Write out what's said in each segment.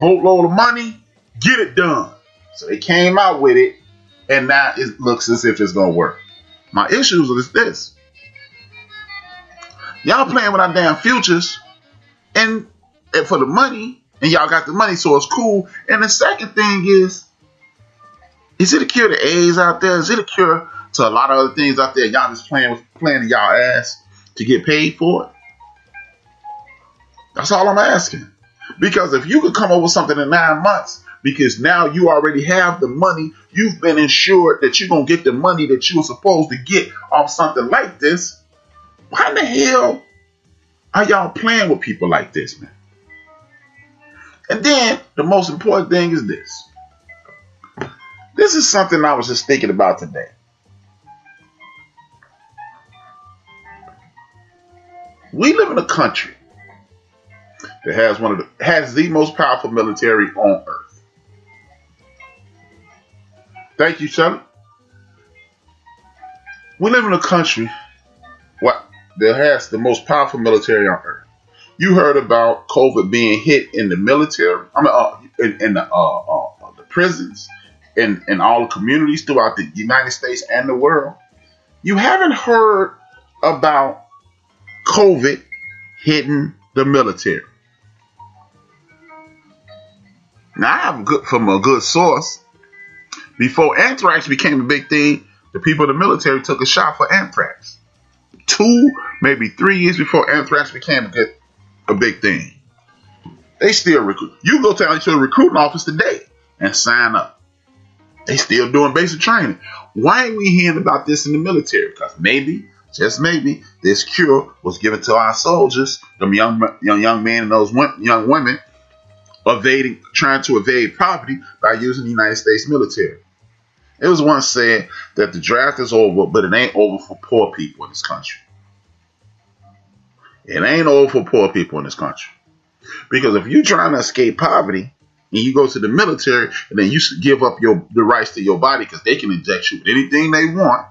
whole load of money, get it done. So they came out with it, and now it looks as if it's gonna work. My issues is this: y'all playing with our damn futures, and for the money, and y'all got the money, so it's cool. And the second thing is it a cure to AIDS out there? Is it a cure to a lot of other things out there? Y'all just playing in y'all ass to get paid for it? That's all I'm asking. Because if you could come up with something in 9 months, because now you already have the money, you've been insured that you're going to get the money that you were supposed to get off something like this, why in the hell are y'all playing with people like this, man? And then the most important thing is this. This is something I was just thinking about today. We live in a country that has the most powerful military on earth. Thank you, Shelley. We live in a country that has the most powerful military on earth. You heard about COVID being hit in the military. I mean, in the prisons, in all the communities throughout the United States and the world. You haven't heard about COVID hitting the military. Now, I have from a good source. Before anthrax became a big thing, the people in the military took a shot for anthrax. 2, maybe 3 years before anthrax became a big thing. They still recruit. You go to the recruiting office today and sign up. They still doing basic training. Why ain't we hearing about this in the military? Because maybe, just maybe, this cure was given to our soldiers, them young men and those young women, trying to evade poverty by using the United States military. It was once said that the draft is over, but it ain't over for poor people in this country. It ain't over for poor people in this country. Because if you're trying to escape poverty and you go to the military and then you give up the rights to your body because they can inject you with anything they want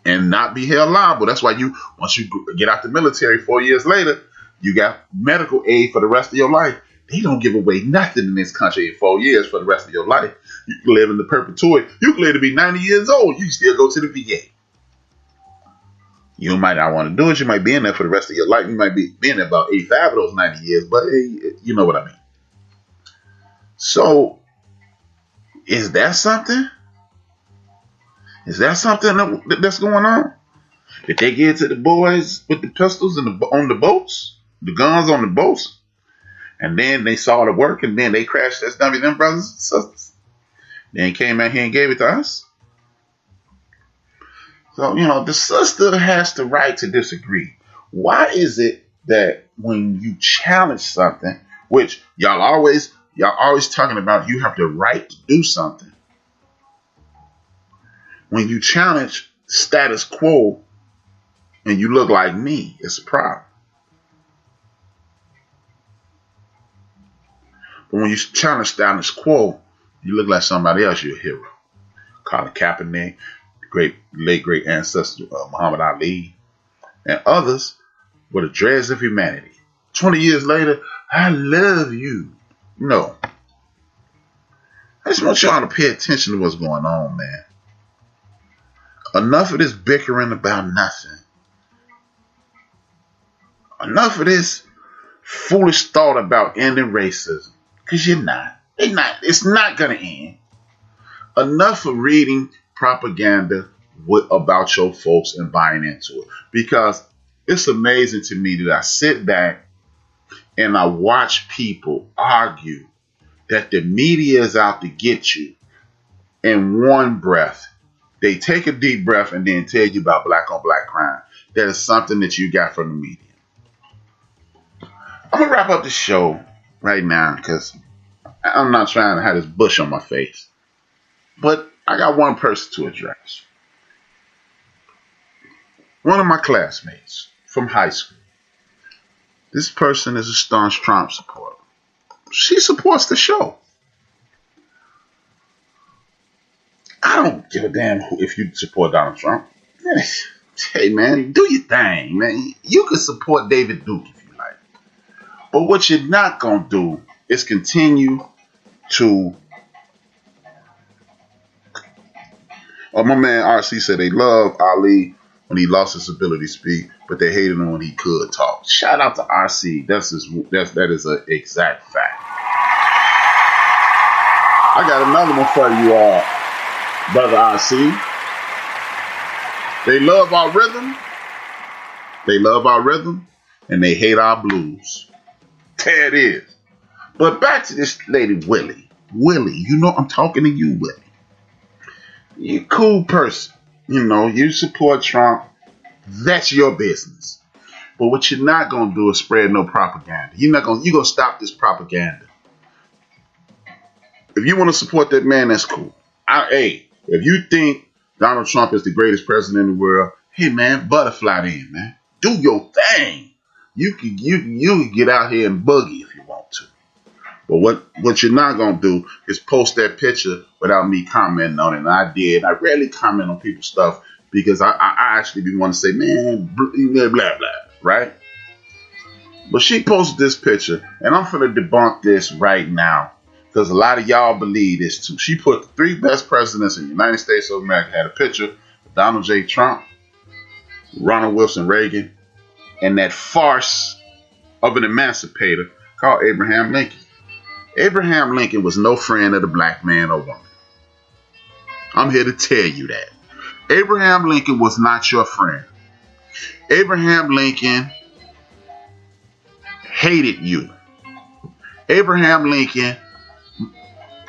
and not be held liable. That's why once you get out the military 4 years later, you got medical aid for the rest of your life. They don't give away nothing in this country in 4 years for the rest of your life. You can live in the perpetuity. You can live to be 90 years old. You can still go to the VA. You might not want to do it. You might be in there for the rest of your life. You might be in there about 85 of those 90 years, but you know what I mean. So, is that something? Is that something that's going on? Did they get to the boys with the pistols on the boats, the guns on the boats, and then they saw it work, and then they crashed that dummy, them brothers and sisters? Then came out here and gave it to us. So, the sister has the right to disagree. Why is it that when you challenge something, which y'all always talking about, you have the right to do something. When you challenge status quo and you look like me, it's a problem. But when you challenge status quo, you look like somebody else, you're a hero. Colin Kaepernick, late great ancestor Muhammad Ali, and others were the dregs of humanity. 20 years later, I love you. No. I just want y'all to pay attention to what's going on, man. Enough of this bickering about nothing. Enough of this foolish thought about ending racism. Because you're not. It's not going to end. Enough of reading propaganda about your folks and buying into it. Because it's amazing to me that I sit back and I watch people argue that the media is out to get you. In one breath, they take a deep breath and then tell you about black on black crime. That is something that you got from the media. I'm going to wrap up the show right now because I'm not trying to have this bush on my face. But I got one person to address. One of my classmates from high school. This person is a staunch Trump supporter. She supports the show. I don't give a damn if you support Donald Trump. Hey, man, do your thing, man. You can support David Duke if you like. But what you're not going to do is continue to... my man RC said they love Ali when he lost his ability to speak, but they hated him when he could talk. Shout out to RC. That is an exact fact. I got another one for you, brother RC. They love our rhythm. They love our rhythm, and they hate our blues. There it is. But back to this lady, Willie. Willie, you know I'm talking to you, Willie. You a cool person. You know, you support Trump. That's your business. But what you're not going to do is spread no propaganda. You're going to stop this propaganda. If you want to support that man, that's cool. If you think Donald Trump is the greatest president in the world, hey man, butterfly in, man. Do your thing. You can get out here and boogie if you want to. But what you're not going to do is post that picture without me commenting on it. And I did. I rarely comment on people's stuff because I actually be wanting to say, man, blah, blah, blah, right? But she posted this picture, and I'm going to debunk this right now because a lot of y'all believe this too. She put the 3 best presidents in the United States of America, had a picture of Donald J. Trump, Ronald Wilson Reagan, and that farce of an emancipator called Abraham Lincoln. Abraham Lincoln was no friend of the black man or woman. I'm here to tell you that. Abraham Lincoln was not your friend. Abraham Lincoln hated you. Abraham Lincoln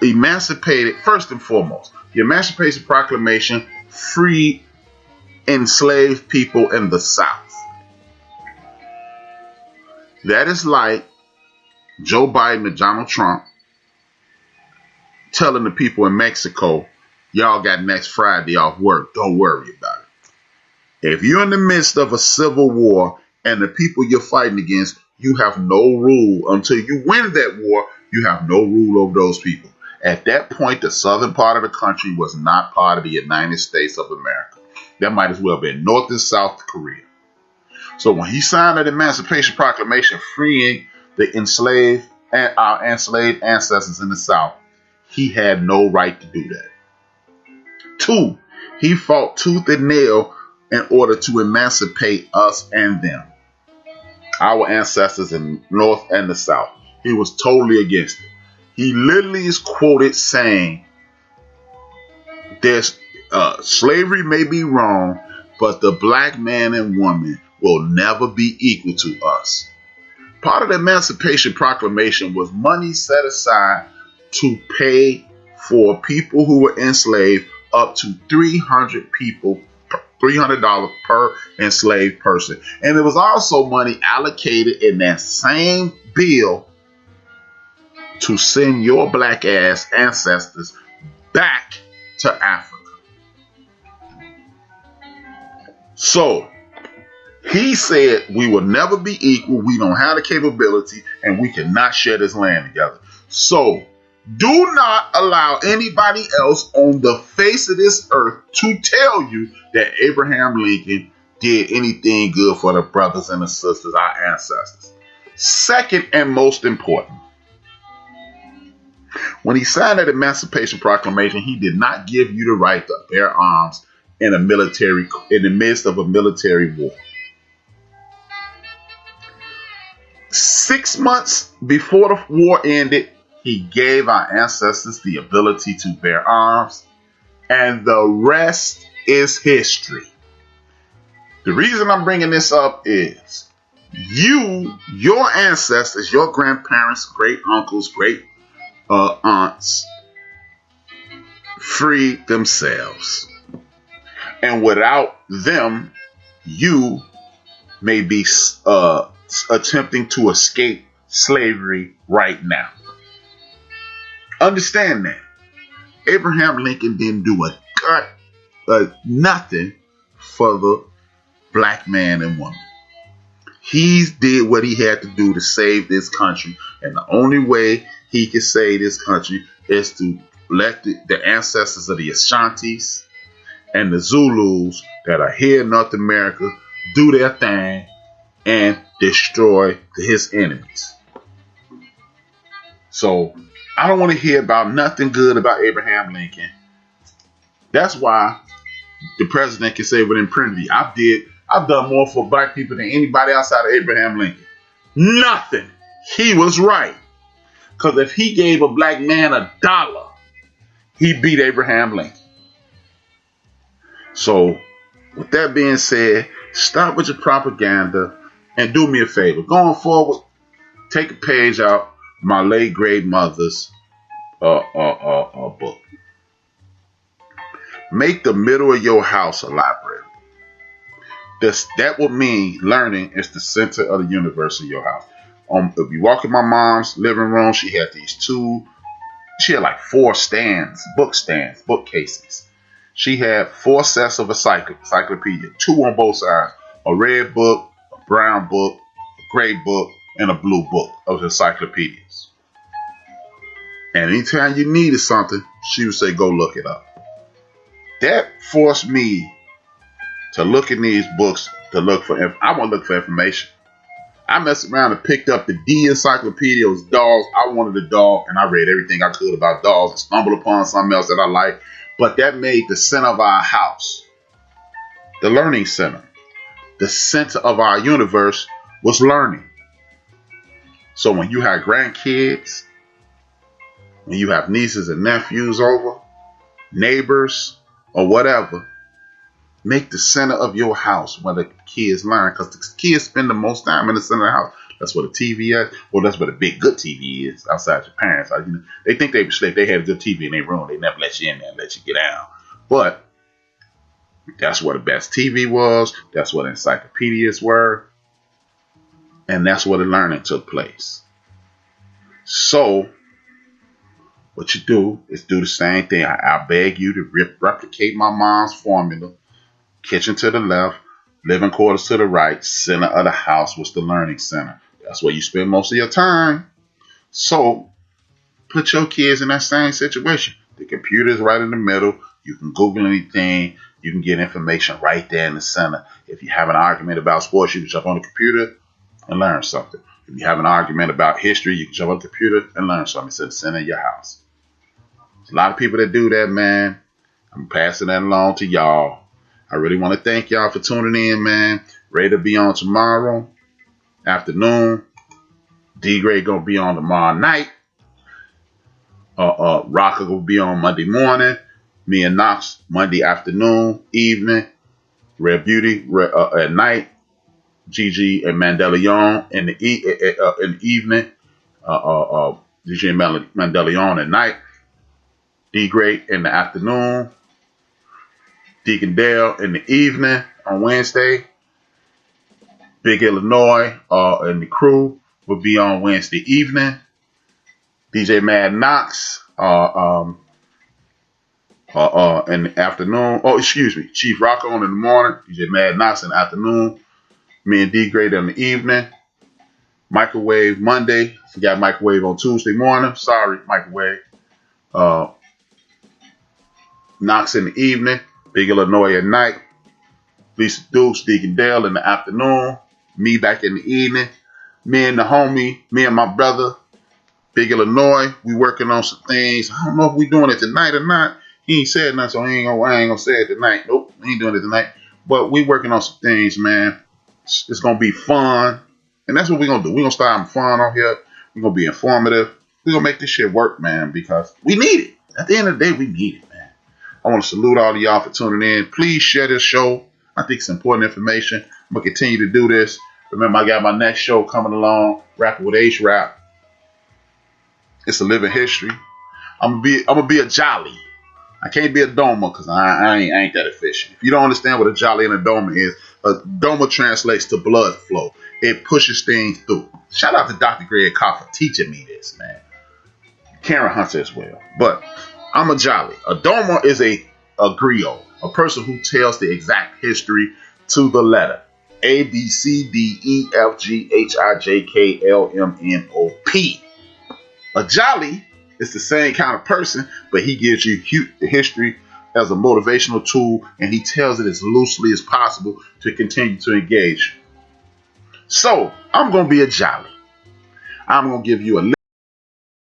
emancipated, first and foremost, the Emancipation Proclamation freed enslaved people in the South. That is like Joe Biden and Donald Trump telling the people in Mexico, y'all got next Friday off work. Don't worry about it. If you're in the midst of a civil war and the people you're fighting against, you have no rule. Until you win that war, you have no rule over those people. At that point, the southern part of the country was not part of the United States of America. That might as well have been North and South Korea. So when he signed that Emancipation Proclamation freeing the enslaved ancestors in the South, he had no right to do that. 2, he fought tooth and nail in order to emancipate us and them, our ancestors in the North and the South. He was totally against it. He literally is quoted saying, slavery may be wrong, but the black man and woman will never be equal to us. Part of the Emancipation Proclamation was money set aside to pay for people who were enslaved up to $300 per enslaved person. And there was also money allocated in that same bill to send your black ass ancestors back to Africa. So he said we will never be equal, we don't have the capability, and we cannot share this land together. So do not allow anybody else on the face of this earth to tell you that Abraham Lincoln did anything good for the brothers and the sisters, our ancestors. Second and most important, when he signed that Emancipation Proclamation, he did not give you the right to bear arms in the midst of a military war. 6 months before the war ended, he gave our ancestors the ability to bear arms, and the rest is history. The reason I'm bringing this up is your ancestors, your grandparents, great uncles, great aunts freed themselves. And without them, you may be attempting to escape slavery right now. Understand that. Abraham Lincoln didn't do nothing for the black man and woman. He did what he had to do to save this country. And the only way he could save this country is to let the ancestors of the Ashantis and the Zulus that are here in North America do their thing and destroy his enemies. So I don't want to hear about nothing good about Abraham Lincoln. That's why the president can say with impunity, I've done more for black people than anybody outside of Abraham Lincoln. Nothing. He was right. Because if he gave a black man $1, he beat Abraham Lincoln. So, with that being said, stop with your propaganda and do me a favor. Going forward, take a page out my late great mother's book. Make the middle of your house a library. That would mean learning is the center of the universe of your house. If you walk in my mom's living room, she had like 4 bookcases. She had 4 sets of encyclopedia, 2 on both sides, a red book, a brown book, a gray book, and a blue book of encyclopedias. And anytime you needed something, she would say, go look it up. That forced me to look in these books I want to look for information. I messed around and picked up the D encyclopedia. It was dogs. I wanted a dog, and I read everything I could about dogs and stumbled upon something else that I liked. But that made the center of our house, the learning center. The center of our universe was learning. So when you have grandkids, when you have nieces and nephews over, neighbors, or whatever, make the center of your house where the kids learn, because the kids spend the most time in the center of the house. That's where the TV is. Well, that's where the big good TV is outside your parents. They think they had a good TV in their room. They never let you in there and let you get out. But that's where the best TV was. That's where the encyclopedias were. And that's where the learning took place. So what you do is do the same thing. I beg you to replicate my mom's formula. Kitchen to the left, living quarters to the right, center of the house was the learning center. That's where you spend most of your time. So put your kids in that same situation. The computer is right in the middle. You can Google anything. You can get information right there in the center. If you have an argument about sports, you can jump on the computer and learn something. If you have an argument about history, you can jump on the computer and learn something. It's at the center of your house. There's a lot of people that do that, man. I'm passing that along to y'all. I really want to thank y'all for tuning in, man. Ready to be on tomorrow afternoon. D-Gray gonna be on tomorrow night. Rocker will be on Monday morning. Me and Knox Monday afternoon, evening. Red Beauty at night. Gigi and Mandelion in the evening. Gigi and Mandelion at night. D-Gray in the afternoon. Deacon Dale in the evening on Wednesday. Big Illinois and the crew will be on Wednesday evening. DJ Mad Knox in the afternoon. Oh, excuse me. Chief Rocco in the morning. DJ Mad Knox in the afternoon. Me and D Great in the evening. Microwave Monday. Forgot Microwave on Tuesday morning. Sorry, Microwave. Knox in the evening. Big Illinois at night. Lisa Dukes, Deacon Dale in the afternoon. Me back in the evening. Me and my brother, Big Illinois, we working on some things. I don't know if we doing it tonight or not. He ain't said nothing, so I ain't gonna say it tonight. Nope, we ain't doing it tonight. But we working on some things, man. It's gonna be fun. And that's what we're gonna do. We're gonna start having fun on here. We're gonna be informative. We're gonna make this shit work, man, because we need it. At the end of the day, we need it, man. I want to salute all of y'all for tuning in. Please share this show. I think it's important information. I'm going to continue to do this. Remember, I got my next show coming along, Rapping with H-Rap. It's a living history. I'm gonna be a jolly. I can't be a doma because I ain't that efficient. If you don't understand what a jolly and a doma is, a doma translates to blood flow. It pushes things through. Shout out to Dr. Greg Koff for teaching me this, man. Karen Hunter as well. But I'm a jolly. A doma is a griot, a person who tells the exact history to the letter. A, B, C, D, E, F, G, H, I, J, K, L, M, N, O, P. A jolly is the same kind of person, but he gives you the history as a motivational tool, and he tells it as loosely as possible to continue to engage. So, I'm going to be a jolly. I'm going to give you a